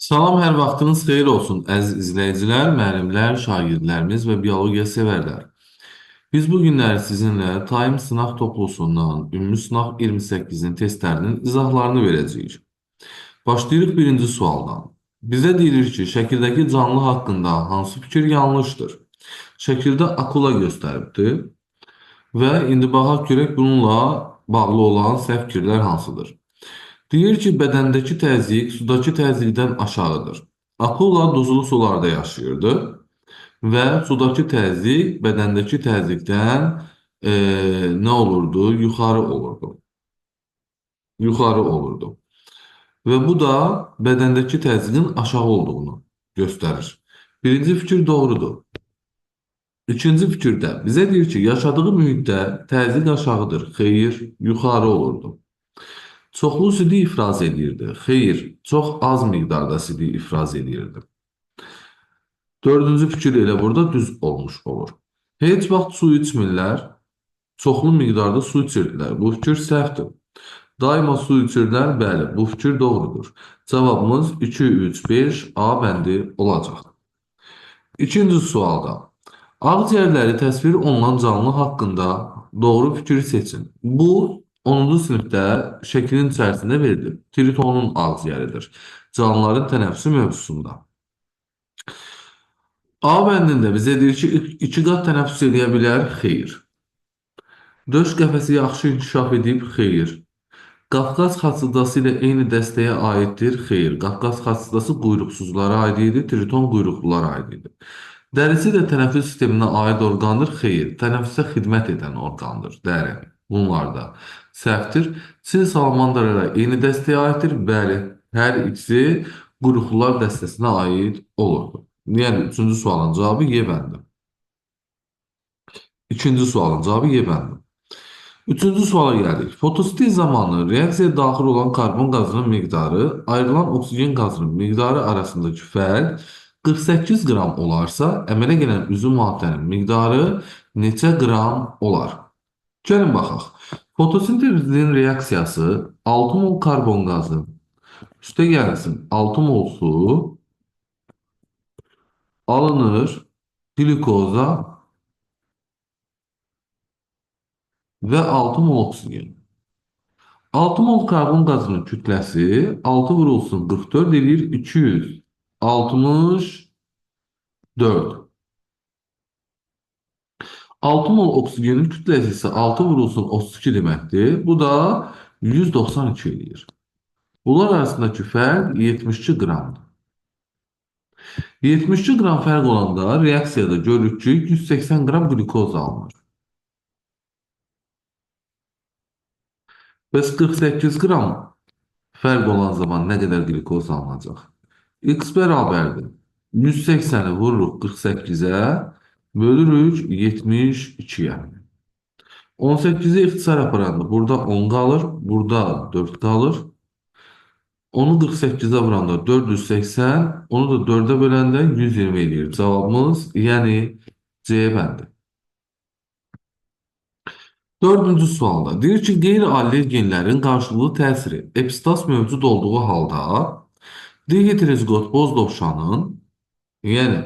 Salam, hər vaxtınız xeyir olsun əziz izləyicilər, müəllimlər, şagirdlərimiz və biologiya sevərlər. Biz bu günləri sizinlə Time sınaq toplusundan ümumi sınaq 28-in testlərinin izahlarını verəcəyik. Başlayırıq birinci sualdan. Bizə deyilir ki, şəkildəki canlı haqqında hansı fikir yanlışdır? Şəkildə akula göstəribdir və indi baxaq görək bununla bağlı olan səhv fikirlər hansıdır? Deyir ki, bədəndəki təzyiq sudakı təzyiqdən aşağıdır. Akula duzlu sularda yaşayırdı və sudakı təzyiq bədəndəki təzyiqdən nə olurdu? Yuxarı olurdu. Yuxarı olurdu. Və bu da bədəndəki təzyiqin aşağı olduğunu göstərir. Birinci fikir doğrudur. İkinci fikirdə bizə deyir ki, yaşadığı mühitdə təzyiq aşağıdır. Xeyr, yuxarı olurdu. Çoxlu sidi ifraz edirdi. Xeyr, çox az miqdarda sidi ifraz edirdi. Dördüncü fikir elə burada düz olmuş olur. Heç vaxt su içmirlər, çoxlu miqdarda su içirdilər. Bu fikir səhvdir. Daima su içirdilər, bəli, bu fikir doğrudur. Cavabımız 2, 3, 5 A bəndi olacaq. İkinci sualda. Ağciyərləri təsvir olunan canlı haqqında doğru fikri seçin. Bu 10-cu sinifdə şəklin içərisində verilir. Tritonun ağciyəridir. Canlıların tənəffüsü mövzusunda. A bəndində bizə deyir ki, iki qat tənəffüs edə bilər, xeyr. Döş qəfəsi yaxşı inkişaf edib, xeyr. Qafqaz xaçıdası ilə eyni dəstəyə aiddir, xeyr. Qafqaz xaçıdası quyruqsuzlara aid idi, triton quyruqlulara aid idi. Dərisi də tənəffüs sisteminə aid orqandır, xeyr. Tənəffüsə xidmət edən orqandır, dəri. Bunlar da səhvdir. Çin salamandralara eyni dəstəyə aiddir, bəli. Hər ikisi quyruqlular dəstəsinə aid olurdu. Yəni, üçüncü sualın cavabı Y bəndi. İkinci sualın cavabı Y bəndi. Üçüncü suala gəldik. Fotosintez zamanı reaksiyaya daxil olan karbon qazının miqdarı ayrılan oksigen qazının miqdarı arasındakı fərq 48 qram olarsa, əmələ gələn üzüm maddənin miqdarı neçə qram olar? Gəlin baxaq. Fotosintezin reaksiyası 6 mol karbon qazı üstə gəlsin 6 mol su alınır glikoza və 6 mol oksigen. 6 mol karbon qazının kütləsi 6 vurulsun 44 edir 264. 6 mol oksigenin kütləsi isə 6 vurulsun 32 deməkdir. Bu da 192 edir. Bunlar arasındakı fərq 72 qramdır. 72 qram fərq olanda reaksiyada görürük ki, 180 qram glikoz alınır. Bəs 48 qram fərq olan zaman nə qədər glikoz alınacaq? X bərabərdir. 180-i vururuq 48-ə, bölürük 72-yə. 18-i ixtisar aparanda burada 10 qalır, burada 4 qalır. Onu 48-ə vuranda 480, onu da 4-ə böləndə 120 edir. Cavabımız, yəni C bəndi. Dördüncü sualda deyir ki, qeyri-allergenlərin qarşılıqlı təsiri epistas mövcud olduğu halda D-heterozigot boz dovşanın, yəni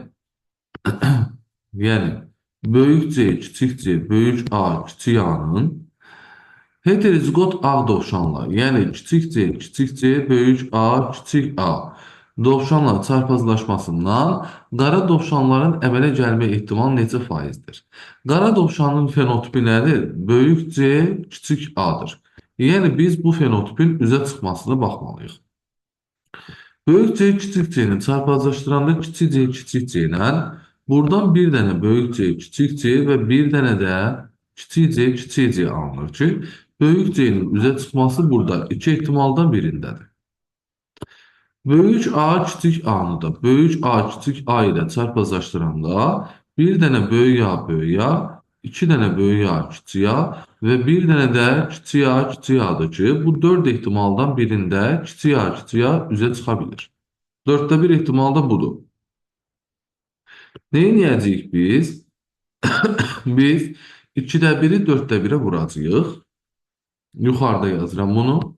böyük C, kiçik C, böyük A, kiçik A'nın heterozigot ağ dovşanla, yəni kiçik C, kiçik C, böyük A, kiçik A dovşanla çarpazlaşmasından qara dovşanların əmələ gəlmə ehtimalı neçə faizdir? Qara dovşanın fenotipi nədir? Böyük C, kiçik A-dır. Yəni biz bu fenotipin üzə çıxmasına baxmalıyıq. Böyük C, kiçik C-ni çarpazlaşdıranda kiçik C, kiçik C ilə buradan bir dənə böyük C, kiçik C və bir dənə də kiçik C, kiçik C alınır ki, böyük C-nin üzə çıxması burada iki ehtimaldan birindədir. Böyük A, kiçik A-nı da böyük A, kiçik A ilə çarpazlaşdıranda bir dənə böyük A, böyük A, iki dənə böyük A, kiçik A və bir dənə də kiçik A, kiçik A-dır ki, bu 4 ehtimaldan birində kiçik A, kiçik A üzə çıxa bilir. 4də 1 ehtimal da budur. Nə edəcəyik biz? Biz 2də 1-i 4də 1-ə vuracağıq. Yuxarıda yazıram bunu.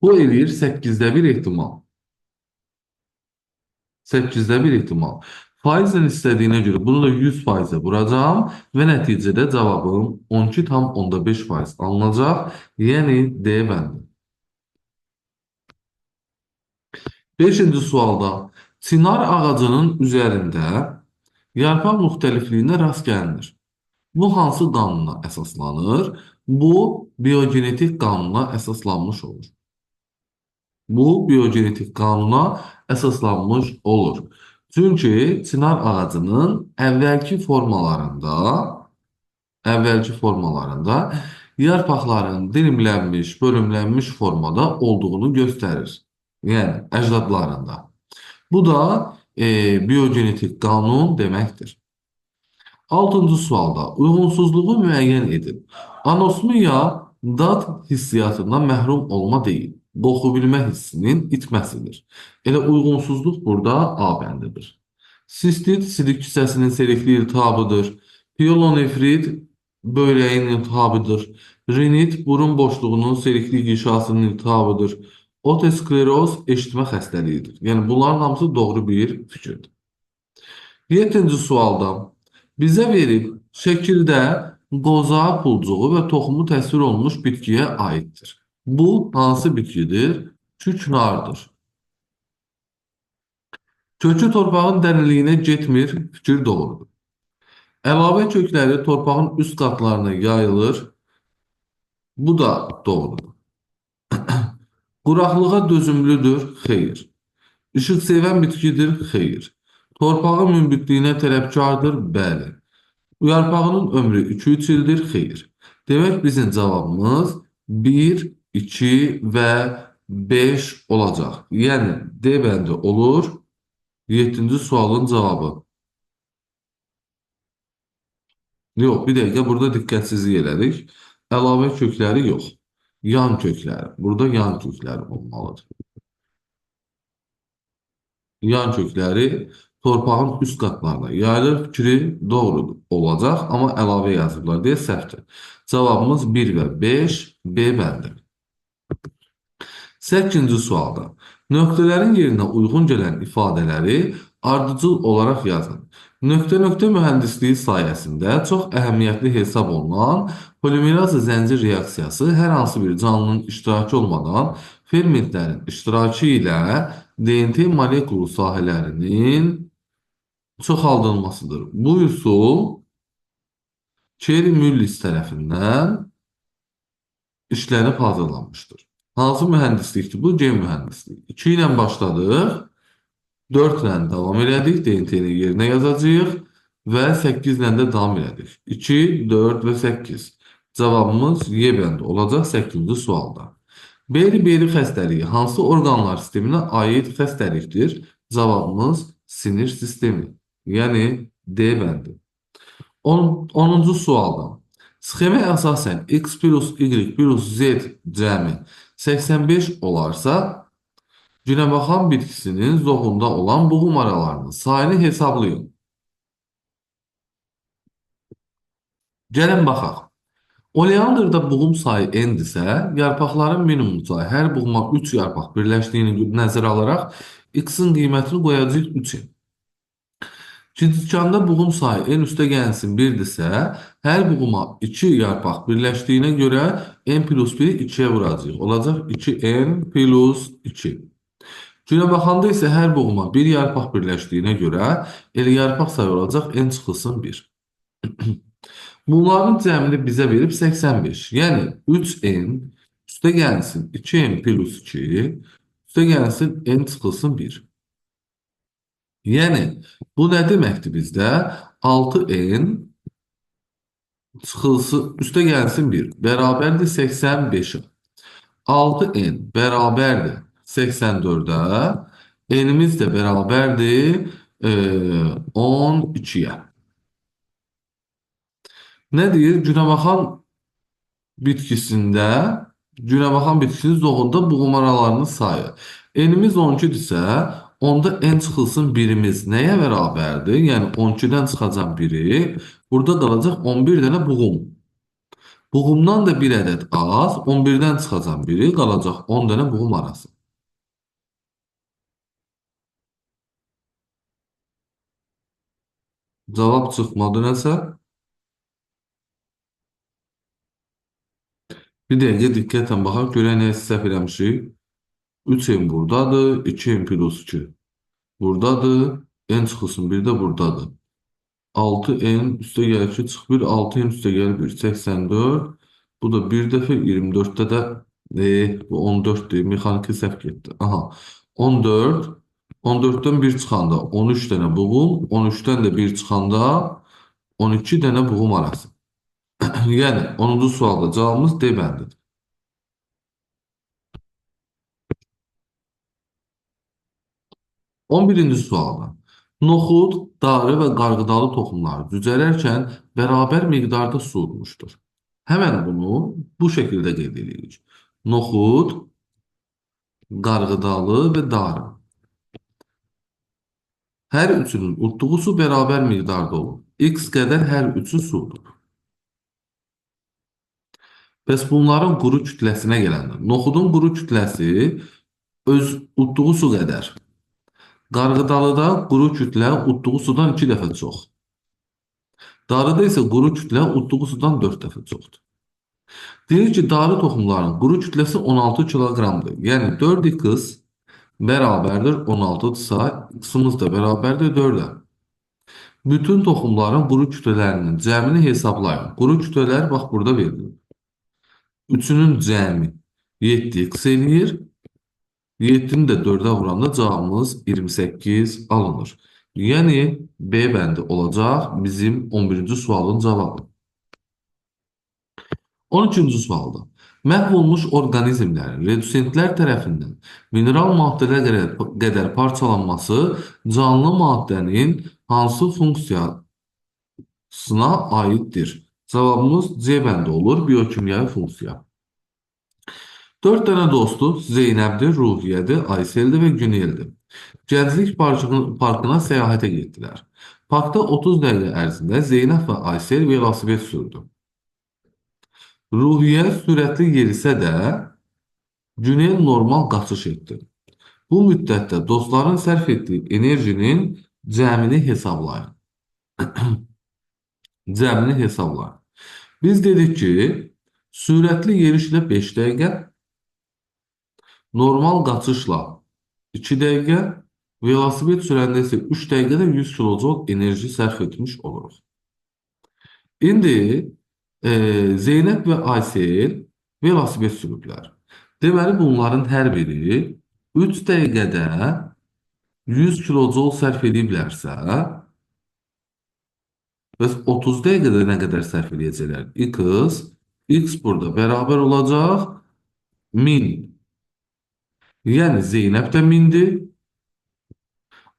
Bu eləyir 8'də 1 ehtimal. 8'də 1 ehtimal. Faizlə istədiyinə görə bunu da 100%'e vuracağım və nəticədə cavabım 12,5% alınacaq. Yəni D bəndi. 5-ci sualda çınar ağacının üzərində yarpaq müxtəlifliyinə rast gəlinir. Bu hansı qanuna əsaslanır? Bu biogenetik qanuna əsaslanmış olur. Bu biogenetik qanuna əsaslanmış olur. Çünki çınar ağacının əvvəlki formalarında yarpaqların dilimlənmiş, bölümlənmiş formada olduğunu göstərir. Yəni əcdadlarında. Bu da biogenetik qanun deməkdir. 6-cı sualda uyğunsuzluğu müəyyən edin. Anosmiya dad hissiyatından məhrum olma deyil, qoxu bilmə hissinin itməsidir. Elə uyğunsuzluq burada A bəndidir. Sistit sidik kisəsinin selikli iltihabıdır. Pyelonefrit böbreyin iltihabıdır. Rinit burun boşluğunun selikli qişasının iltihabıdır. Otoskleroz eşitmə xəstəliyidir. Yəni bunların hamısı doğru bir fikirdir. 7-ci sualda bizə verib şəkildə qoza, pulcuğu və toxumu təsvir olunmuş bitkiyə aiddir. Bu hansı bitkidir? Küknardır. Kökü torpağın dərinliyinə getmir, fikir doğrudur. Əlavə kökləri torpağın üst qatlarına yayılır. Bu da doğrudur. Quraqlığa dözümlüdür, xeyr. İşıq sevən bitkidir, xeyr. Torpağın münbitliyinə tələbkardır, bəli. Yarpağının ömrü 2-3 ildir, xeyr. Demək bizim cavabımız 1, 2 və 5 olacaq. Yəni D bəndi olur 7-ci sualın cavabı. Yox, bir dəqiqə burada diqqətsizlik elədik. Əlavə kökləri yox. Yan kökləri. Burada yan kökləri olmalıdır. Yan kökləri torpağın üst qatlarına yayılır fikri doğrudur olacaq, amma əlavə yazıblar deyə səhvdir. Cavabımız 1 və 5 B bəndi. 8-ci sualda nöqtələrin yerinə uyğun gələn ifadələri ardıcıl olaraq yazın. Nöqtə-nöqtə mühəndisliyi sayəsində çox əhəmiyyətli hesab olunan polimeraz zəncir reaksiyası hər hansı bir canlının iştirakı olmadan fermentlərin iştirakı ilə DNT molekulu sahələrinin çoxaldılmasıdır. Bu üsul Çeri-Müllis tərəfindən işlənib hazırlanmışdır. Hansı mühəndislikdir bu? Gen mühəndisliyi. 2 ilə başladıq, 4 ilə davam elədik, DNT-ni yerinə yazacağıq və 8 ilə də davam elədik. 2, 4 və 8. Cavabımız Y bəndi olacaq 8-ci sualda. Beri-beri xəstəliyi hansı orqanlar sisteminə aid xəstəlikdir? Cavabımız sinir sistemi. Yəni D bəndi. 10-cu sualda. Sxemə əsasən X plus Y plus Z cəmi 85 olarsa, günəbaxan bitkisinin zoğunda olan buğum aralarının sayını hesablayın. Gəlin baxaq. Oleandrda buğum sayı n-dirsə, yarpaqların minimum sayı hər buğuma 3 yarpaq birləşdiyini nəzərə alaraq x-in qiymətini qoyacaq 3-in. Dükkanda buğum sayı n üstə gəlsin 1-dirsə, hər buğuma 2 yarpaq birləşdiyinə görə n plus 1-i 2-yə vuracaq. Olacaq 2n plus 2. Günə baxanda isə hər buğuma 1 yarpaq birləşdiyinə görə elə yarpaq sayı olacaq n çıxılsın 1. Bunların cəmini bizə verib 85. Yəni 3n üstə gəlsin 2n plus 2, üstə gəlsin n çıxılsın 1. Yəni bu nə deməkdir bizdə? 6n çıxılsın, üstə gəlsin 1, bərabərdir 85-ə. 6n bərabərdir 84-ə, n-imiz də bərabərdir 12-yə. Nə deyir? Günəbaxan bitkisinin zoğunda buğum aralarının sayı. N-imiz 12-dirsə, onda n çıxılsın 1-imiz nəyə bərabərdir? Yəni 12-dən çıxacaq 1-i, burada qalacaq 11 dənə buğum. Buğumdan da bir ədəd az, 11-dən çıxacaq biri, qalacaq 10 dənə buğum arası. Cavab çıxmadı nəsə? Bir dəqiqə diqqətlə baxaq, görək nə səhv eləmişik. 3n buradadır, 2n plus 2 buradadır, n çıxılsın bir də buradadır. 6n üstə gəlir 2 çıx 1, 6n üstə gəlir 1, 84. Bu da bir dəfə 24-də də bu 14-dür, mexaniki səhv getdi. Aha, 14, 14-dən 1 çıxanda 13 dənə buğum, 13-dən də 1 çıxanda 12 dənə buğum arası. Yəni 10-cu sualda cavabımız D bəndidir. 11-ci sualda noxud, darı və qarğıdalı toxumlar cücərərkən bərabər miqdarda su udmuşdur. Həmən bunu bu şəkildə qeyd edirik. Noxud, qarğıdalı və darı. Hər üçünün udduğu su bərabər miqdarda olur. X qədər hər üçü sudur. Bəs bunların quru kütləsinə gələndə, noxudun quru kütləsi öz udduğu su qədər. Qarğıdalıda quru kütlə udduğu sudan 2 dəfə çox. Darıda isə quru kütlə udduğu sudan 4 dəfə çoxdur. Deyir ki, darı toxumlarının quru kütləsi 16 kiloqramdır. Yəni 4x bərabərdir 16-dırsa, x-imiz də bərabərdir 4-ə. Bütün toxumların quru kütlələrinin cəmini hesablayın. Quru kütlələr bax burada verilir. Üçünün cəmi 7x eləyir. 7-ni də 4-ə vuranda cavabımız 28 alınır. Yəni B bəndi olacaq bizim 11-ci sualın cavabı. 13-cü sualda məhv olmuş orqanizmlərin redusentlər tərəfindən mineral maddələr qədər parçalanması canlı maddənin hansı funksiyasına aiddir? Cavabımız C bəndi olur, biokimyəvi funksiya. 4 dənə dostu Zeynəbdir, Ruhiyyədir, Ayseldir və Güneldir. Gənclik parkına səyahətə getdilər. Parkda 30 dəqiqə ərzində Zeynəb və Aysel velosiped sürdü. Ruhiyyə sürətli yerisə də Günel normal qaçış etdi. Bu müddətdə dostların sərf etdiyi enerjinin cəmini hesablayın. Cəmini hesablayın. Biz dedik ki, sürətli yerişlə 5 dəqiqə, normal qaçışla 2 dəqiqə, velosiped sürəndə isə 3 dəqiqədə 100 kilojul enerji sərf etmiş oluruq. İndi Zeynəb və Aysel velosiped sürüblər. Deməli, bunların hər biri 3 dəqiqədə 100 kilojul sərf ediblərsə, bəs 30 dəqiqədə nə qədər sərf edəcəklər? X burada bərabər olacaq 1000. Yəni Zeynəb də 1000-dir,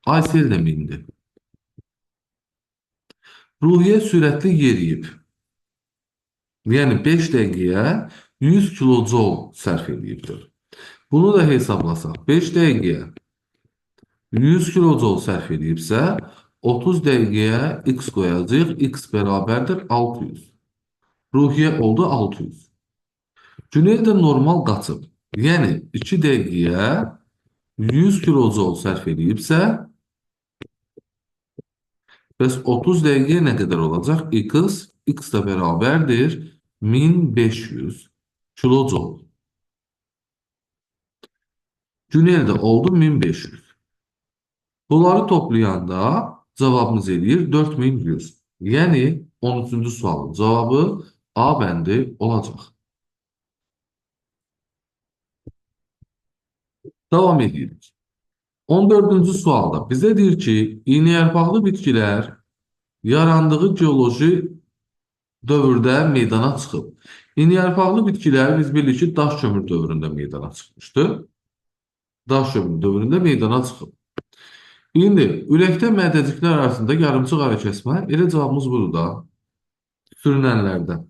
Aysel də 1000-dir. Ruhiyyə sürətli yeriyib. Yəni 5 dəqiqəyə 100 kilojul sərf edibdir. Bunu da hesablasaq, 5 dəqiqəyə 100 kilojul sərf edibsə, 30 dəqiqəyə x qoyacaq, x bərabərdir 600. Ruhiyyə oldu 600. Günel də normal qaçıb. Yəni 2 dəqiqəyə 100 kilojul sərf edibsə, bəs 30 dəqiqəyə nə qədər olacaq? X da bərabərdir 1500 kilojul. Günel də oldu 1500. Bunları toplayanda cavabımız eləyir 4100. Yəni 13-cü sualın cavabı A bəndi olacaq. Davam edirik. 14-cü sualda bizə deyir ki, iynəyarpaqlı bitkilər yarandığı geoloji dövrdə meydana çıxıb. İynəyarpaqlı bitkilər biz bilirik ki, daş kömür dövründə meydana çıxmışdı. Daş kömür dövründə meydana çıxıb. İndi ürəkdə mədəciklər arasında yarımçıq ara kəsmə, elə cavabımız budur da. Sürünənlərdə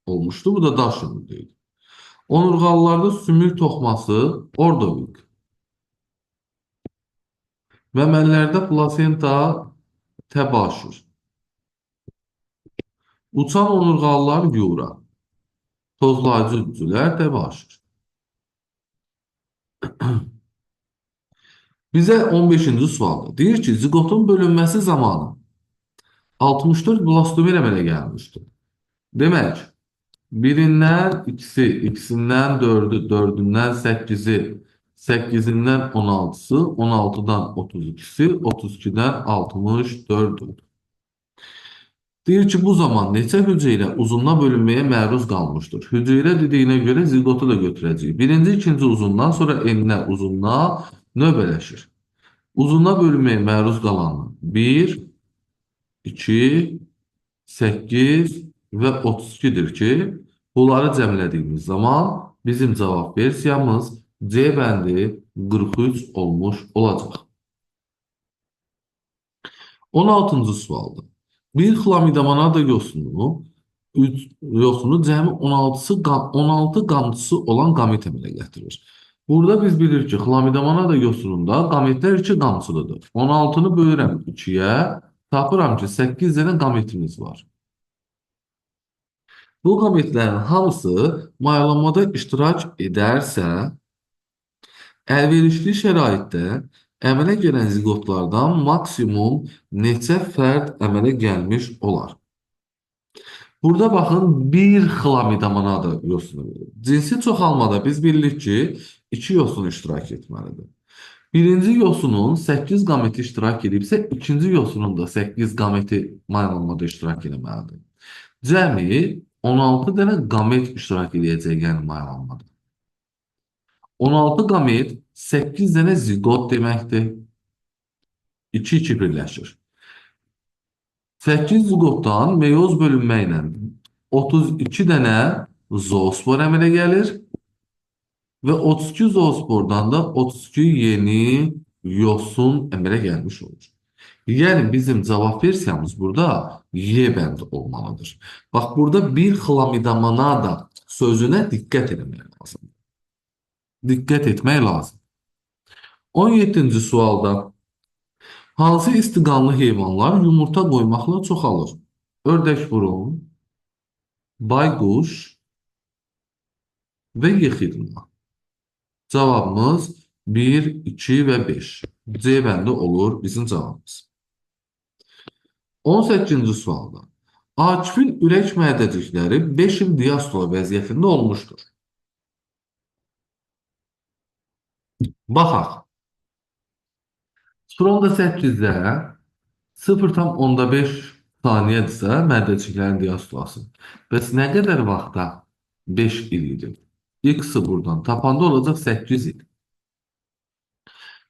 olmuşdu, bu da daş kömürdeydi. Onurğalılarda sümük toxması ordovik. Məməlilərdə plasenta təbaşir. Uçan onurğalılar yura. Tozlayıcı hücreler debaşır. Bize 15-ci sualda deyir ki, ziqotun bölünməsi zamanı 64 blastomer əmələ gəlmişdir. Demək, birindən ikisi, ikisindən dördü, dördündən səkkizi, səkkizindən 16-sı, 16-dan 32-si, 32-dən 64-dür. Deyir ki, bu zaman neçə hüceyrə ilə uzunluğa bölünməyə məruz qalmışdır? Hüceyrə dediyinə görə ziqotu da götürəcəyik. Birinci, ikinci uzundan sonra eninə, uzunluğa növbələşir. Uzunluğa bölünməyə məruz qalan 1, 2, 8 və 32-dir ki, bunları cəmlədiyimiz zaman bizim cavab versiyamız C bəndi 43 olmuş olacaq. 16-cı sualda. Bir xlamidamanada yosunu cəmi 16 qamçısı olan qamet əmələ gətirir. Burada biz bilirik ki, xlamidamanada yosununda qametlər 2 qamçılıdır. 16-nı bölürəm 2-yə, tapıram ki, 8 dənə qametimiz var. Bu qametlərin hamısı mayalanmada iştirak edərsə, əlverişli şəraitdə əmələ gələn ziqotlardan maksimum neçə fərd əmələ gəlmiş olar? Burada baxın, bir xlamidamanadır yosunu verir. Cinsi çoxalmada biz bilirik ki, 2 yosun iştirak etməlidir. Birinci yosunun 8 qameti iştirak edibsə, ikinci yosunun da 8 qameti mayalanmada iştirak etməlidir. Cəmi 16 dənə qamet iştirak edəcək, yəni mayalanmada. 16 qamet 8 dənə ziqot deməkdir. 2-2 birləşir. 8 ziqotdan meyoz bölünmə ilə 32 dənə zoospor əmələ gəlir və 32 zoospordan da 32 yeni yosun əmələ gəlmiş olur. Yəni bizim cavab versiyamız burada Y bəndi olmalıdır. Bax, burada bir xlamidamanada sözünə diqqət etmək lazım. Diqqət etmək lazım. 17-ci sualda hansı istiqanlı heyvanlar yumurta qoymaqla çoxalır? Ördək burun, bayquş və yexidna. Cavabımız 1, 2 və 5. C bəndi olur bizim cavabımız. 18-ci sualda. Akifin ürək mədəcikləri 5 il diastola vəziyyətində olmuşdur. Baxaq. Stronda 8-də 0,5 saniyədirsə mədəciklərin diastolası. Bəs nə qədər vaxtda 5 il idi? X-ı buradan tapanda olacaq 8 il.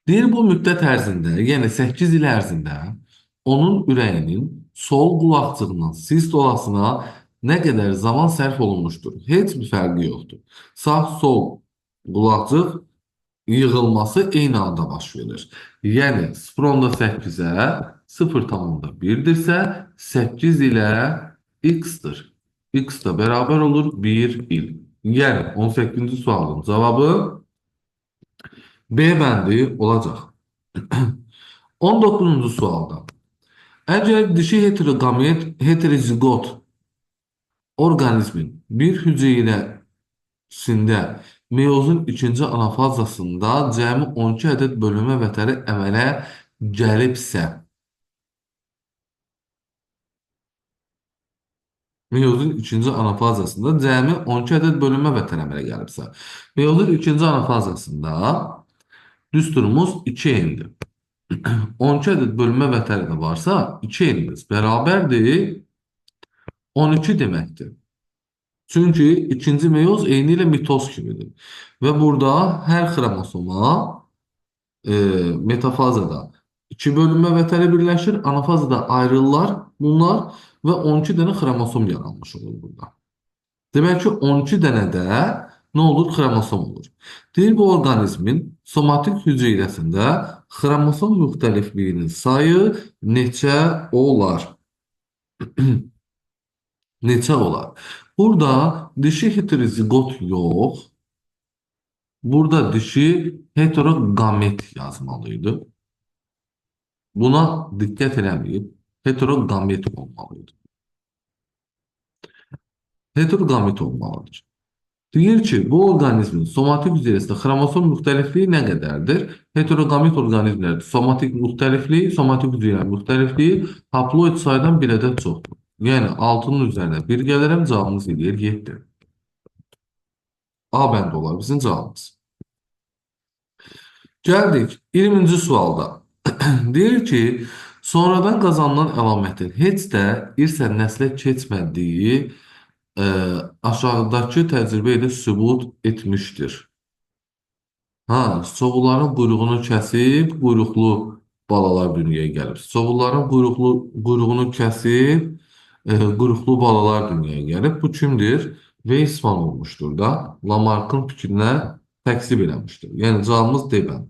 Deyir, bu müddət ərzində, yəni 8 il ərzində onun ürəyinin sol qulaqcığından sistolasına nə qədər zaman sərf olunmuşdur? Heç bir fərqi yoxdur. Sağ-sol qulaqcıq yığılması eyni anda baş verir. Yəni 0,8-ə 0,1-dirsə 8 ilə x-dir. X da bərabər olur 1 il. Yəni 18-ci sualın cavabı B bəndi olacaq. 19-cu sualda. Əgər dişi heterozigot orqanizmin bir hüceyrəsində meyozun ikinci anafazasında cəmi 12 ədəd bölünmə vətəri əmələ gəlibsə, meyozun ikinci anafazasında cəmi 12 ədəd bölünmə vətəri əmələ gəlibsə, meyozun ikinci anafazasında düsturumuz 2 endir. 12 ədəd bölünmə vətəri də varsa, 2 enimiz bərabərdir 12 deməkdir. Çünki ikinci meyoz eyni ilə mitoz kimidir. Və burada hər xromosoma metafazada 2 bölünmə vətəri birləşir, anafazada ayrılırlar bunlar və 12 dənə xromosom yaranmış olur burada. Demək ki, 12 dənə də nə olur? Xromosom olur. Deyir, bu orqanizmin somatik hüceyrəsində xromosom müxtəlifliyinin sayı neçə olar? Neçə olar? Burada dişi heterozigot yox. Burada dişi heterogamet yazmalıydı. Buna diqqət eləməyib heterogamet olmalıydı. Heterogamet olmalıdır. Deyir ki, bu orqanizmin somatik hücrəsində xromosom müxtəlifliyi nə qədərdir? Heteroqamit orqanizmlərdə somatik müxtəlifliyi, somatik hücrələrin müxtəlifliyi haploid saydan bir ədəd çoxdur. Yəni 6-nın üzərinə 1 gələrəm, cavabımız eləyir 7. A bənd olar bizim cavabımız. Gəldik 20-ci sualda. Deyir ki, sonradan qazanılan əlamətin heç də irsən nəslə keçmədiyi aşağıdakı təcrübə ilə sübut etmişdir. Ha, soğulların quyruğunu kəsib, quyruqlu balalar dünyaya gəlib. Soğulların quyruğunu kəsib, quyruqlu balalar dünyaya gəlib. Bu kimdir? Weismann olmuşdur da. Lamarck'ın fikrinə təksib eləmişdir. Yəni cavabımız D bənd.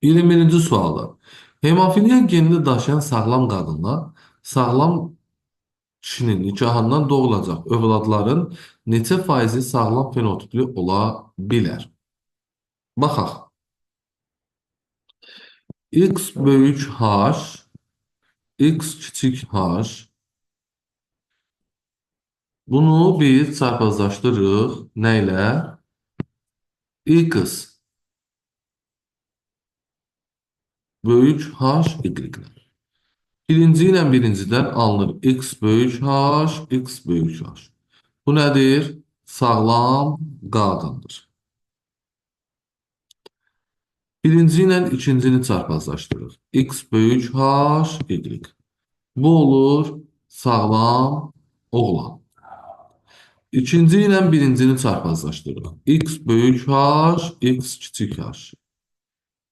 21-ci sualda. Hemofiliya genini daşıyan sağlam qadınlar sağlam kişinin nikahından doğulacaq övladların neçə faizi sağlam fenotipli ola bilər? Baxaq. X böyük H, X kiçik H. Bunu biz çarpazlaşdırırıq. Nə ilə? X böyük H, Y ilə. Birinci ilə birincidən alınır. X böyük H, X böyük H. Bu nədir? Sağlam qadındır. Birinci ilə ikincini çarpazlaşdırırıq. X böyük H, Y. Bu olur sağlam oğlan. İkinci ilə birincini çarpazlaşdırırıq. X böyük H, X kiçik H.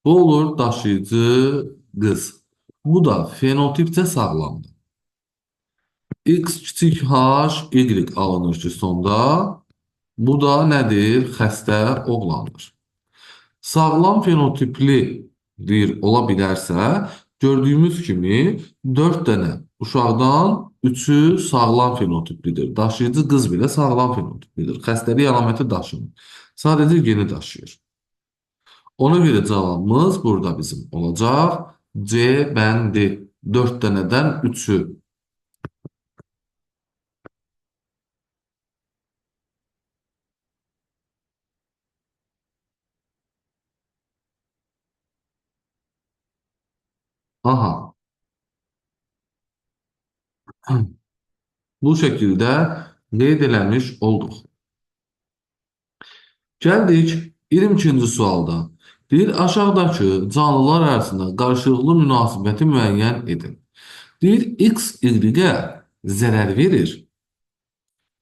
Bu olur daşıyıcı qız. Bu da fenotipcə sağlamdır. X kiçik H, Y alınır ki sonda. Bu da nədir? Xəstə oğlandır. Sağlam fenotipli bir ola bilərsə, gördüyümüz kimi 4 dənə uşaqdan 3'ü sağlam fenotiplidir. Daşıyıcı qız belə sağlam fenotiplidir. Xəstəlik əlaməti daşımır. Sadəcə geni daşıyır. Ona görə cavabımız burada bizim olacaq. C bəndi 4 dənədən 3'ü. Aha. Bu şəkildə qeyd eləmiş olduq. Gəldik 22-ci sualda. Deyir, aşağıdakı canlılar arasında qarşılıqlı münasibəti müəyyən edin. Deyir, X, Y-ə zərər verir.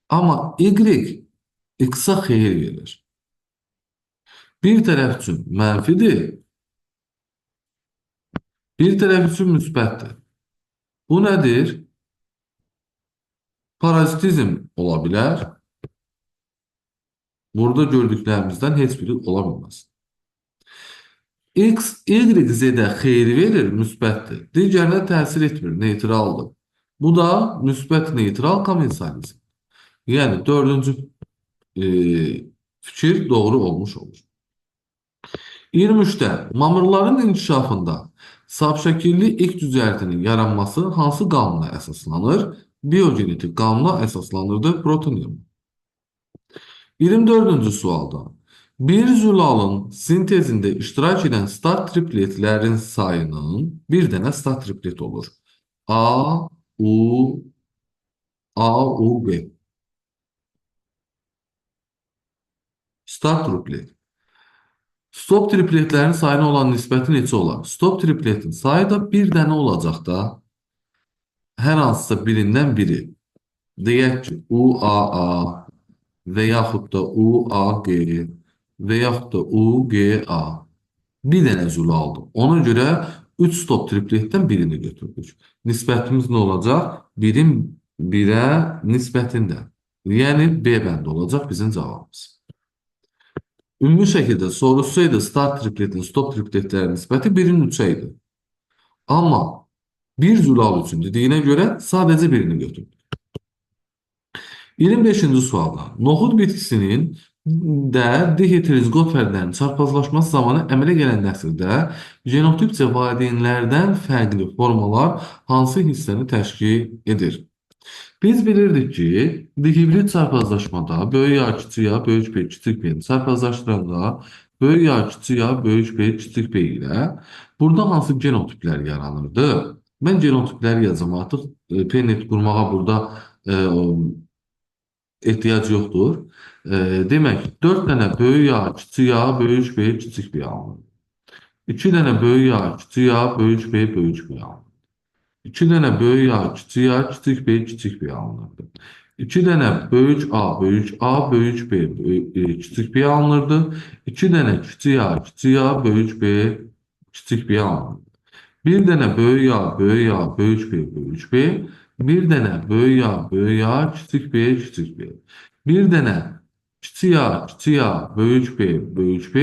Amma Y X-a xeyir verir. Bir tərəf üçün mənfidir, bir tərəf üçün müsbətdir. Bu nədir? Parazitizm ola bilər. Burada gördüklərimizdən heç biri ola bilməz. X, Y, Z-də xeyir verir, müsbətdir. Digərinə təsir etmir, neytraldır. Bu da müsbət neytral komensalizm. Yəni, dördüncü fikir doğru olmuş olur. 23'də mamırların inkişafında sabşəkilli ilk düzəltinin yaranması hansı qanuna əsaslanır? Biyogenetik qanuna əsaslanırdı, protonium. 24-cü sualda bir zülalın sintezində iştirak edən stat tripletlərin sayının bir dənə stat triplet olur. A, U, B. Stat triplet. Stop tripletlərin sayına olan nisbəti neçə olar? Stop tripletin sayı da bir dənə olacaq da. Hər hansısa birindən biri. Deyək ki, UAA və yaxud da UAG və yaxud da UGA. Bir dənə zülaldır. Ona görə 3 stop tripletdən birini götürdük. Nisbətimiz nə olacaq? Birin 1'ə nisbətində. Yəni B bəndi olacaq bizim cavabımız. Ümumi şəkildə sorulsaydı start tripletin, stop tripletlərin nisbəti 1'in 3'ə idi. Amma bir zülal üçün dediyinə görə sadəcə birini götürdük. 25-ci sualda noxud bitkisinin də deheterozigot fərdlərin çarpazlaşması zamanı əmələ gələn nəsildə genotipcə valideynlərdən fərqli formalar hansı hissəni təşkil edir? Biz bilirdik ki, hibrid çarpazlaşmada böyük ya kiçik ya böyük B kiçik B çarpazlaşdıranda böyük ya kiçik ya böyük B kiçik B ilə burada hansı genotiplər yaranırdı? Mən genotipləri yazacağım artıq. Pennet qurmağa burada ehtiyac yoxdur. Demək, 4 dənə böyük ya kiçik ya böyük B kiçik B alınır. 2 dənə böyük ya kiçik ya böyük B böyük B alınır. 2 dənə böyük A, kiçik A, kiçik B, kiçik B alınırdı. 2 dənə böyük A, böyük A, böyük B, kiçik B alınırdı. 2 dənə kiçik A, kiçik A, böyük B, kiçik B alınırdı. Bir dənə böyük A, böyük A, böyük B, böyük B. Bir dənə böyük A, böyük A, kiçik B, kiçik B. Bir dənə kiçik A, kiçik A, böyük B, böyük B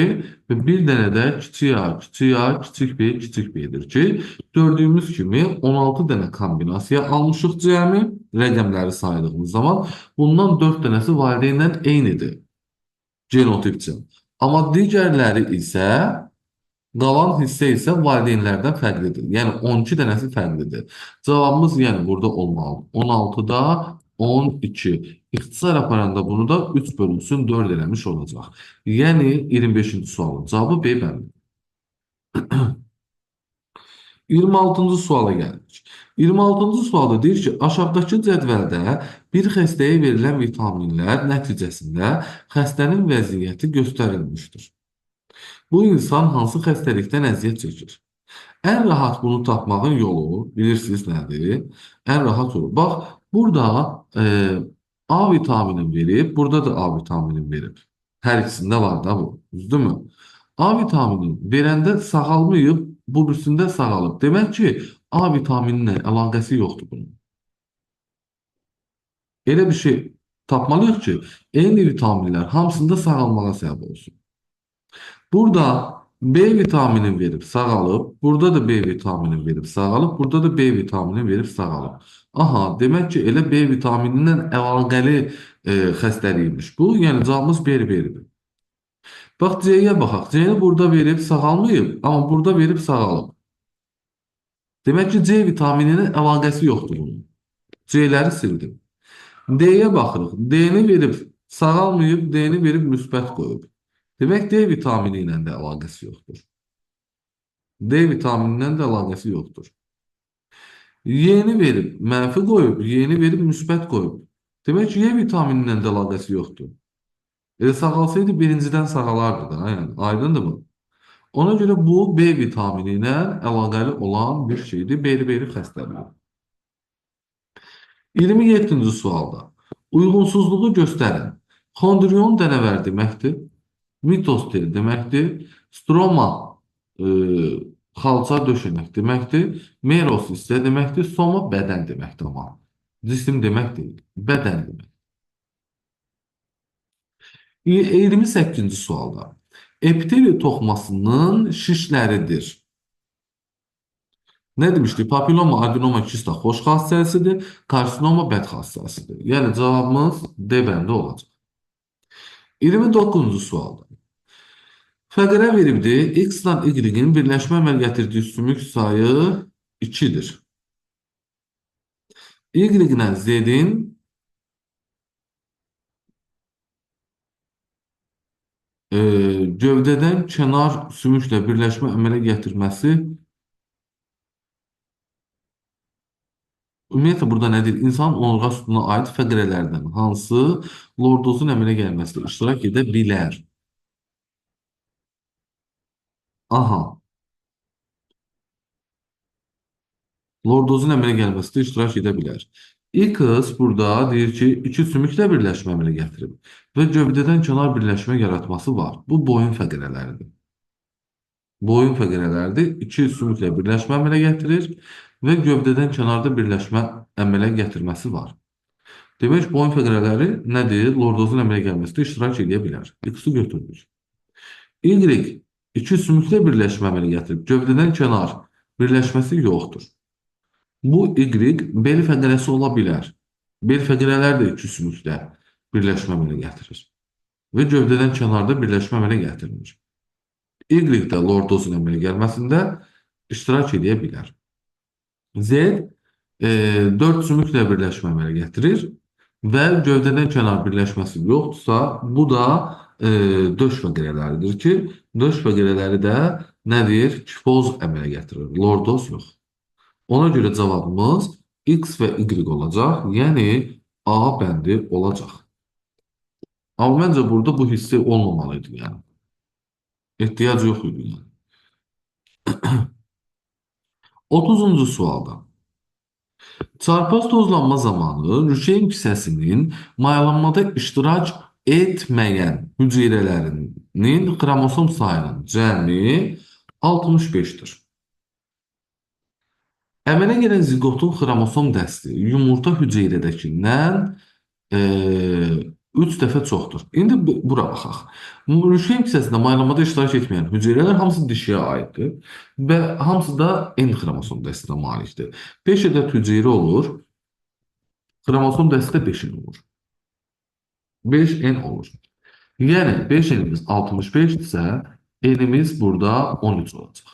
və bir dənə də kiçik A, kiçik A, kiçik B, kiçik B'dir ki, gördüyümüz kimi 16 dənə kombinasiya almışıq cəmi rəqəmləri saydığımız zaman. Bundan 4 dənəsi valideynlə eynidir genotipcə. Amma digərləri isə qalan hissə isə valideynlərdən fərqlidir. Yəni 12 dənəsi fərqlidir. Cavabımız yəni burada olmalı. 16-da 12. İxtisar aparanda bunu da 3 bölünsün 4 eləmiş olacaq. Yəni 25-ci sualın cavabı B bəli. 26-cı suala gəlirik. 26-cı sualda deyir ki, aşağıdakı cədvəldə bir xəstəyə verilən vitaminlər nəticəsində xəstənin vəziyyəti göstərilmişdir. Bu insan hansı xəstəlikdən əziyyət çəkir? Ən rahat bunu tapmağın yolu bilirsiniz nədir? Ən rahat yolu. Bax, burada A vitamini verib, burada da A vitamini verib. Hər ikisində var da bu, düzdürmü? A vitamini verəndə sağalmayıb, bu birisində sağalıb. Demək ki, A vitamininlə əlaqəsi yoxdur bunun. Elə bir şey tapmalıyıq ki, eyni vitaminlər hamısında sağalmağa səbəb olsun. Burada B vitamini verib sağalıb, burada da B vitamini verib sağalıb, burada da B vitamini verib sağalıb. Aha, demək ki, elə B vitaminindən əlaqəli xəstəliymiş bu. Yəni cavabımız B-dir. Bax, C-yə baxaq. C-ni burada verib sağalmayıb, amma burada verib sağalıb. Demək ki, C vitamininin əlaqəsi yoxdur bunun. C-ləri sildim. D-yə baxırıq. D-ni verib sağalmayıb, D-ni verib müsbət qoyub. Demək, D vitamini ilə də əlaqəsi yoxdur. D vitaminindən də əlaqəsi yoxdur. Y-ni verib mənfi qoyub, Y-ni verib müsbət qoyub. Demək ki, Y vitaminindən də əlaqəsi yoxdur. Elə sağalsaydı birincidən sağalardı da, yəni aydındır mı? Ona görə bu B vitamini ilə əlaqəli olan bir şeydir, beri-beri xəstəliyi. 27-ci sualda uyğunsuzluğu göstərin. Xondrion dənəvər deməkdir. Mitostel deməkdir. Stroma xalça döşəmək deməkdir. Meros isə deməkdir. Soma bədən deməkdir amma. Cisim demək deyil. Bədən demək. 28-ci sualda. Epiteli toxumasının şişləridir. Nə demişdik? Papiloma, adenoma, kista xoş xassəsidir. Karsinoma bəd xassəsidir. Yəni cavabımız D bəndə olacaq. 29-cu sualda. Fəqərə veribdir. X-la Y-in birləşmə əməl gətirdiyi sümük sayı 2-dir. Y-lə Z-in gövdədən kənar sümüklə birləşmə əmələ gətirməsi ümumiyyətlə burada nədir? İnsan onurğa sütuna aid fəqrələrdən hansı lordozun əmələ gəlməsində iştirak edə bilər? Aha. Lordozun əmələ gəlməsində iştirak edə bilər. X burada deyir ki, iki sümüklə birləşmə əmələ gətirib və gövdədən kənar birləşmə yaratması var. Bu boyun fəqrələridir. Boyun fəqrələridir. İki sümüklə birləşmə əmələ gətirir və gövdədən kənarda birləşmə əmələ gətirməsi var. Demək, boyun fəqrələri nədir? Lordozun əmələ gəlməsində iştirak edə bilər. X-i götürdük. Y iki sümüklə birləşmə əmələ gətirib gövdədən kənar birləşməsi yoxdur. Bu Y bel fəqrəsi ola bilər. Bel fəqrələr də iki sümüklə birləşmə əmələ gətirir və gövdədən kənarda birləşmə əmələ gətirmir. Y də lordozun əmələ gəlməsində iştirak edə bilər. Z 4 sümüklə birləşmə əmələ gətirir və gövdədən kənar birləşməsi yoxdursa, bu da döş fəqərələridir ki, döş fəqərələri də nədir? Kifoz əmələ gətirir, lordoz yox. Ona görə cavabımız X və Y olacaq, yəni A bəndi olacaq. Amma məncə burada bu hissi olmamalıydı yəni. Ehtiyac yox idi yəni. 30-cu sualda. Çarpaz tozlanma zamanı Rüşeyn kisəsinin mayalanmada iştirak etməyən hüceyrələrinin xromosom sayının cəmi 65-dir. Əmələ gələn ziqotun xromosom dəsti yumurta hüceyrədəkindən 3 dəfə çoxdur. İndi bura baxaq. Rüşeyn kisəsində maylamada iştirak etməyən hüceyrələr hamısı dişiyə aiddir və hamısı da N xromosom dəstinə malikdir. 5 ədəd hüceyrə olur. Xromosom dəsti 5 olur. 5N olur. Yəni 5N'imiz 65-dirsə, N'imiz burada 13 olacaq.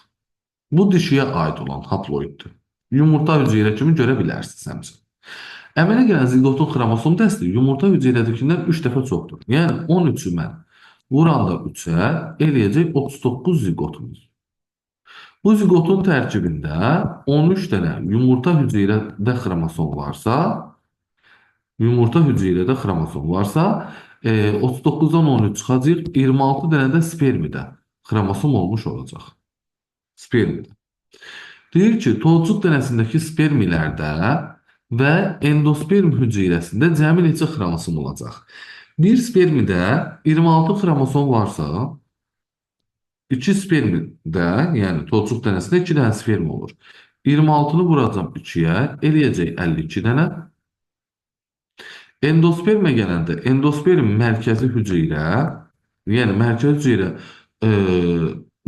Bu dişiyə aid olan haploiddir. Yumurta hüceyrə kimi görə bilərsiniz həmçinin. Əmələ gələn ziqotun xromosom dəsti yumurta hüceyrədəkindən 3 dəfə çoxdur. Yəni 13-ü mən vuranda 3-ə eləyəcək 39 ziqotumuz. Bu ziqotun tərkibində 13 dənə yumurta hüceyrədə xromosom varsa, 39-dan 13 çıxacaq, 26 dənə də spermidə xromosom olmuş olacaq. Spermidə. Deyir ki, tolcuq dənəsindəki spermilərdə və endosperm hüceyrəsində cəmi neçə xromosom olacaq? Bir spermidə 26 xromosom varsa, 2 spermidə, yəni tolcuq dənəsində 2 dənə sperm olur. 26-nı vuracam 2-yə, eləyəcək 52 dənə. Endospermə gələndə, endosperm mərkəzi hüceyrə, yəni mərkəzi hüceyrə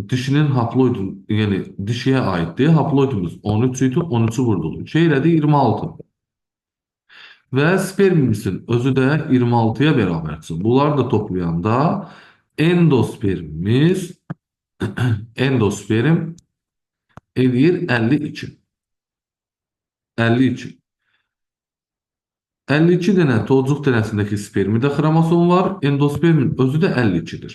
dişinin haploidu, yəni dişiyə aiddir. Haploidumuz 13 idi, 13-ü vurduq. 2 elədi 26. Və spermimizin özü də 26-ya bərabərdir. Bunları da toplayanda endospermimiz endosperm eləyir 52. 52. 52 dənə tolcuq dənəsindəki spermidə xromosom var. Endospermin özü də 52-dir.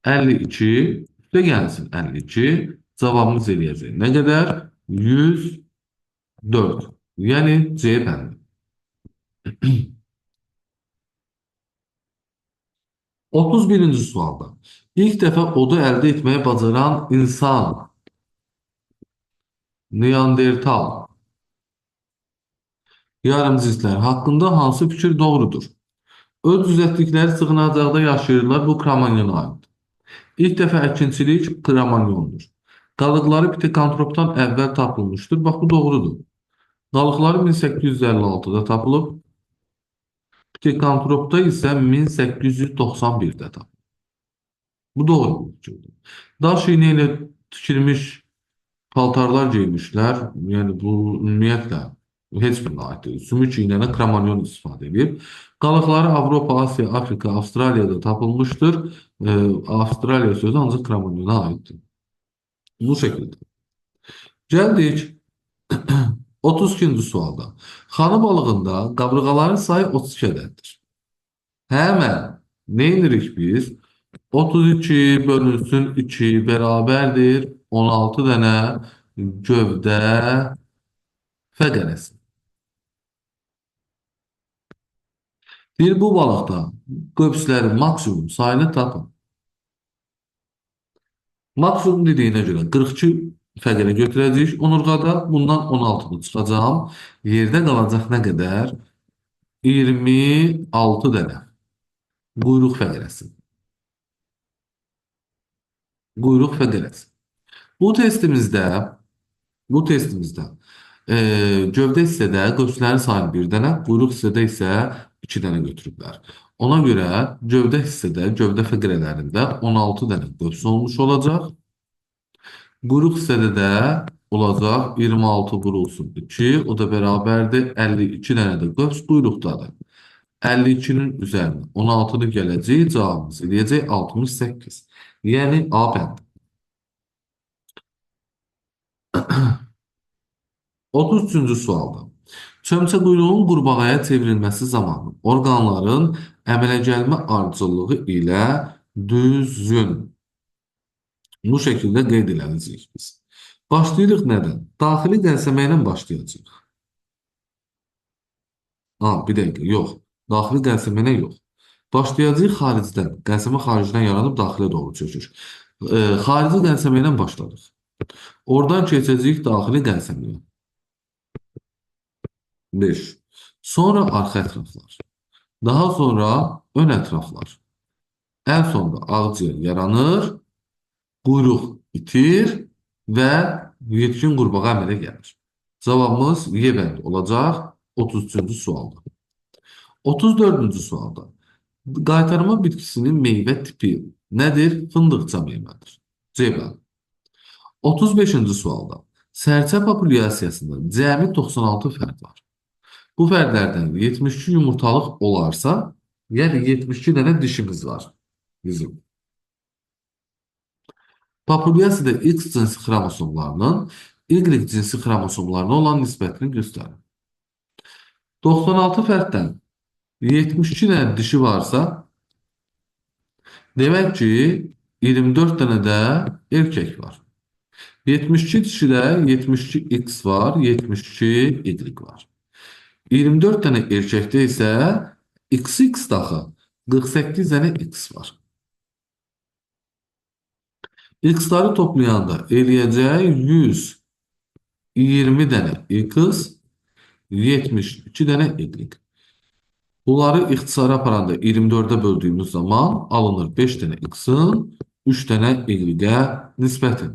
52 üstə gəlsin 52. Cavabımız eləyəcək. Nə qədər? 104. Yəni C bəndi. 31-ci sualda. İlk dəfə odu əldə etməyi bacaran insan, Neandertal, yarımcinslər haqqında hansı fikir doğrudur? Öz düzəltdikləri sığınacaqda yaşayırlar, bu Kramanyona aiddir. İlk dəfə əkinçilik Kramanyondur. Qalıqları Pitekantropdan əvvəl tapılmışdır. Bax, bu doğrudur. Qalıqları 1856-da tapılıb, Pitekantropda isə 1891-də tapılıb. Bu doğru bir fikirdir. Daş iynə ilə tikilmiş paltarlar geymişlər. Yəni bu ümumiyyətlə heç birinə aid deyil. Sümük iynədən Kramanyon istifadə edib. Qalıqları Avropa, Asiya, Afrika, Avstraliyada tapılmışdır. Avstraliya sözü ancaq Kramanyona aiddir. Bu şəkildə. Gəldik 32-ci sualda. Xanı balığında qabırğaların sayı 32 ədəddir. Həmən nə edirik biz? 32 bölünsün 2 bərabərdir 16 dənə gövdə fəqərəsi. Deyir, bu balıqda qövslərin maksimum sayını tapın. Maksimum dediyinə görə 42 fəqərə götürəcəyik onurğada. Bundan 16-nı çıxacağım. Yerdə qalacaq nə qədər? 26 dənə quyruq fəqərəsi. Quyruq fəqərəsi. Bu testimizdə gövdə hissədə qövslərin sayını 1 dənə, quyruq hissədə isə 2 dənə götürüblər. Ona görə gövdə hissədə, gövdə fəqərələrində 16 dənə qövs olmuş olacaq. Quyruq hissədə də olacaq 26 vurulsun 2, o da bərabərdir 52 dənə də qövs quyruqdadır. 52-nin üzərinə 16-nı gələcək, cavabımız eləyəcək 68. Yəni A bəndi. 33-cü sualda. Çömçə quyruğun qurbağaya çevrilməsi zamanı orqanların əmələ gəlmə ardıcıllığı ilə düzün. Bu şəkildə qeyd edəcəyik biz. Başlayırıq nədən? Daxili qəlsəmə ilə başlayacağıq. Bir dəqiqə, yox. Daxili qəlsəmə ilə yox. Başlayacağıq xaricdən. Qəlsəmə xaricdən yaranıb daxilə doğru çökür. Xarici qəlsəmə ilə başladıq. Oradan keçəcəyik daxili qəlsəməyə. 5. Sonra arxa ətraflar. Daha sonra ön ətraflar. Ən sonda ağciyər yaranır, quyruq itir və yetkin qurbağa əmələ gəlir. Cavabımız Y bəndi olacaq 33-cü sualda. 34-cü sualda. Qaytarma bitkisinin meyvə tipi nədir? Fındıqça meyvədir. C bəndi. 35-ci sualda. Sərçə populyasiyasında cəmi 96 fərd var. Bu fərdlərdən 72 yumurtalıq olarsa, yəni 72 dənə dişimiz var bizim. Populyasiyada X cinsi xromosomlarının Y cinsi xromosomlarına olan nisbətini göstərir. 96 fərddən 72 dənə dişi varsa, demək ki, 24 dənə də erkək var. 72 dişidə 72 X var, 72 Y var. 24 dənə erkəkdə isə XX daxı 48 dənə X var. X-ları toplayanda eləyəcək 120 dənə X, 72 dənə Y. Bunları ixtisara aparanda 24-ə böldüyümüz zaman alınır 5 dənə X-in 3 dənə Y-ə nisbəti.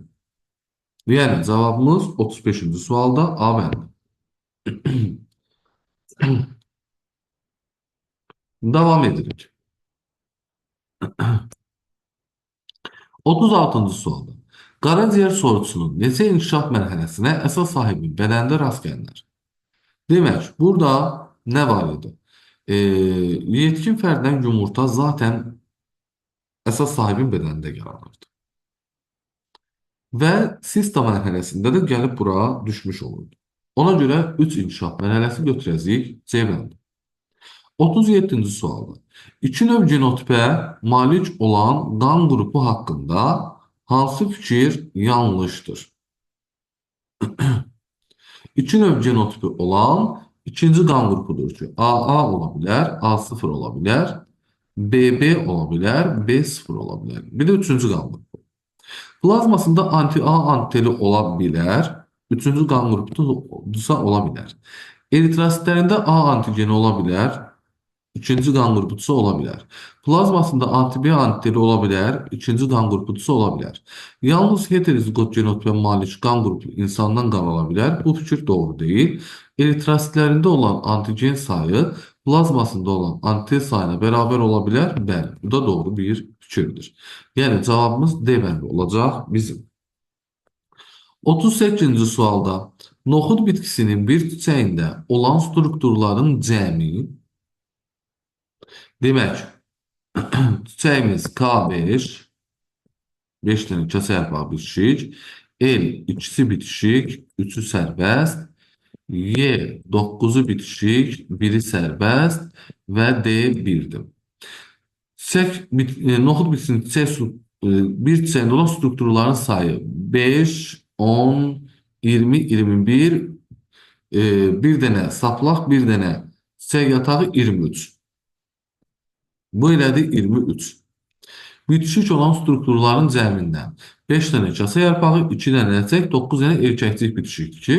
Yəni cavabımız 35-ci sualda A bəndi. Davam edirik. 36-cı sualda. Qaraciyər sorusunun neçə inkişaf mərhələsinə əsas sahibi bədəndə rast gəlinir? Demək, burada nə var idi? Yetkin fərddən yumurta zaten əsas sahibin bədənində yaranırdı. Və sista mərhələsində də gəlib bura düşmüş olurdu. Ona görə 3 inkişaf mərhələsi götürəcəyik C bəndi. 37-ci sualda. İki növ genotipə malik olan qan qrupu haqqında hansı fikir yanlışdır? İki növ genotipi olan ikinci qan qrupudur ki, AA ola bilər, A0 ola bilər, BB ola bilər, B0 ola bilər. Bir də üçüncü qan qrupu. Plazmasında anti-A antiteli ola bilər, üçüncü qan qrupusa ola bilər. Eritrositlərində A antigeni ola bilər, İkinci qan qrupucusu ola bilər. Plazmasında anti-B antiteli ola bilər, ikinci qan qrupucusu ola bilər. Yalnız heterozigot genotipə malik qan qrupu insandan qan ala bilər. Bu fikir doğru deyil. Eritrositlərində olan antigen sayı plazmasında olan antigen sayına bərabər ola bilər. Bəli, bu da doğru bir fikirdir. Yəni cavabımız D bəndi olacaq bizim. 38-ci sualda noxud bitkisinin bir çiçəyində olan strukturların cəmi demək, çiçəyimiz K5, 5 dənə kəsə yarpağı bitişik, L ikisi bitişik, 3-ü sərbəst, Y 9-u bitişik, 1-i sərbəst və D 1-dir. Noxud bitkisinin bir çiçəyində olan strukturların sayı 5, 10, 20, 21, bir dənə saplaq, bir dənə çiçək yatağı 23. Bu elədir 23. Bitişik olan strukturların cəmindən 5 dənə kəsə yarpağı, 2 dənə əlçək, 9 dənə erkəkcik bitişikdir ki,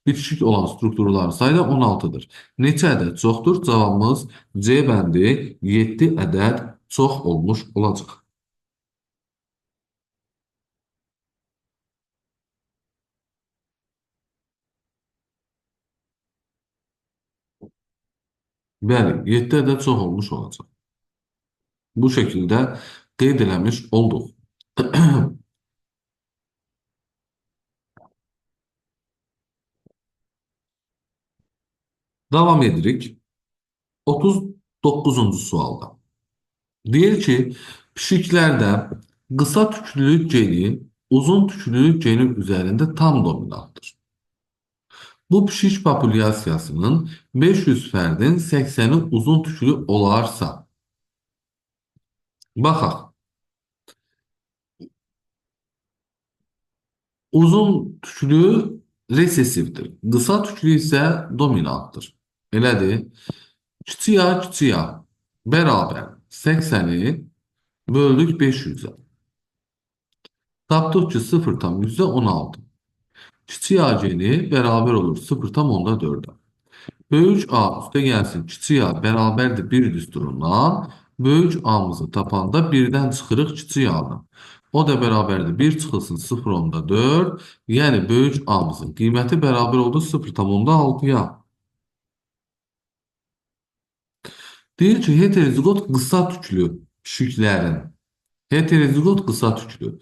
bitişik olan strukturların sayı da 16-dır. Neçə ədəd çoxdur? Cavabımız C bəndi 7 ədəd çox olmuş olacaq. Bəli, 7 ədəd çox olmuş olacaq. Bu şəkildə qeyd eləmiş olduq. Davam edirik. 39-cu sualda. Deyir ki, pişiklərdə qısa tüklülük geni uzun tüklülük geni üzərində tam dominantdır. Bu pişik populyasiyasının 500 fərdin 80'i uzun tüklü olarsa, baxaq, uzun tüklü resesivdir. Qısa tüklü isə dominantdır. Elədir. Kiçik A, kiçik A bərabər 80'i böldük 500'e. Tapdıq ki 0,16. Kiçik A geni bərabər olur 0,4'e. Böyük A üstə gəlsin kiçik A bərabərdir 1 düsturundan. Böyük A'mızı tapanda birdən çıxırıq kiçik A'dan. O da bərabərdir 1 çıxılsın 0,4. Yəni böyük A'mızın qiyməti bərabər oldu 0,6'ya. Deyir ki heterozigot qısa tüklü pişiklərin heterozigot qısa tüklü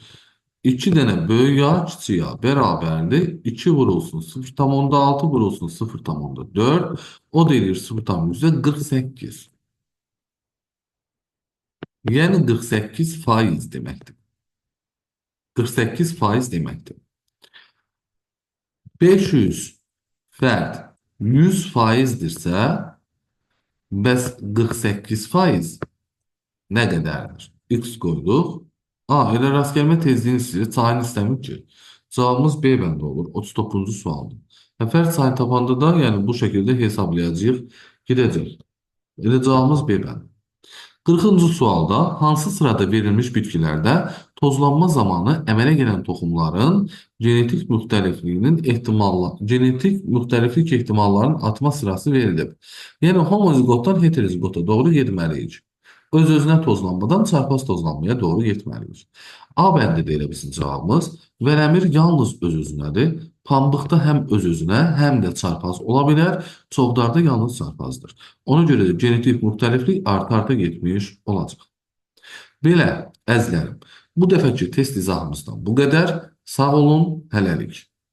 2 dənə böyük A, kiçik A bərabərdir. 2 vurulsun 0,6 vurulsun 0,4. O da edir 0,48. Yəni 48% deməkdir. 48% deməkdir. 500 fərd 100%dirsə, bəs 48% nə qədərdir? X qoyduq. Elə rast gəlmə tezliyini istəyir. Sayını istəmir ki. Cavabımız B bəndə olur. 39-cu sualdır. Fərd sayını tapanda da yəni bu şəkildə hesablayacağıq. Gedəcək. Elə cavabımız B bəndə. 40-cı sualda hansı sırada verilmiş bitkilərdə tozlanma zamanı əmələ gələn toxumların genetik müxtəliflik ehtimallarının artma sırası verilib. Yəni homozigotdan heterozigota doğru getməliyik. Öz-özünə tozlanmadan çarpaz tozlanmaya doğru getməliyik. A bəndidə elə bizim cavabımız. Vərəmir yalnız öz-özünədir. Pambıqda həm öz-özünə, həm də çarpaz ola bilər. Çoxdarda yalnız çarpazdır. Ona görə də genetik müxtəliflik arta-arta getmiş olacaq. Belə, əzizlərim, bu dəfəki test izahımızdan bu qədər. Sağ olun, hələlik.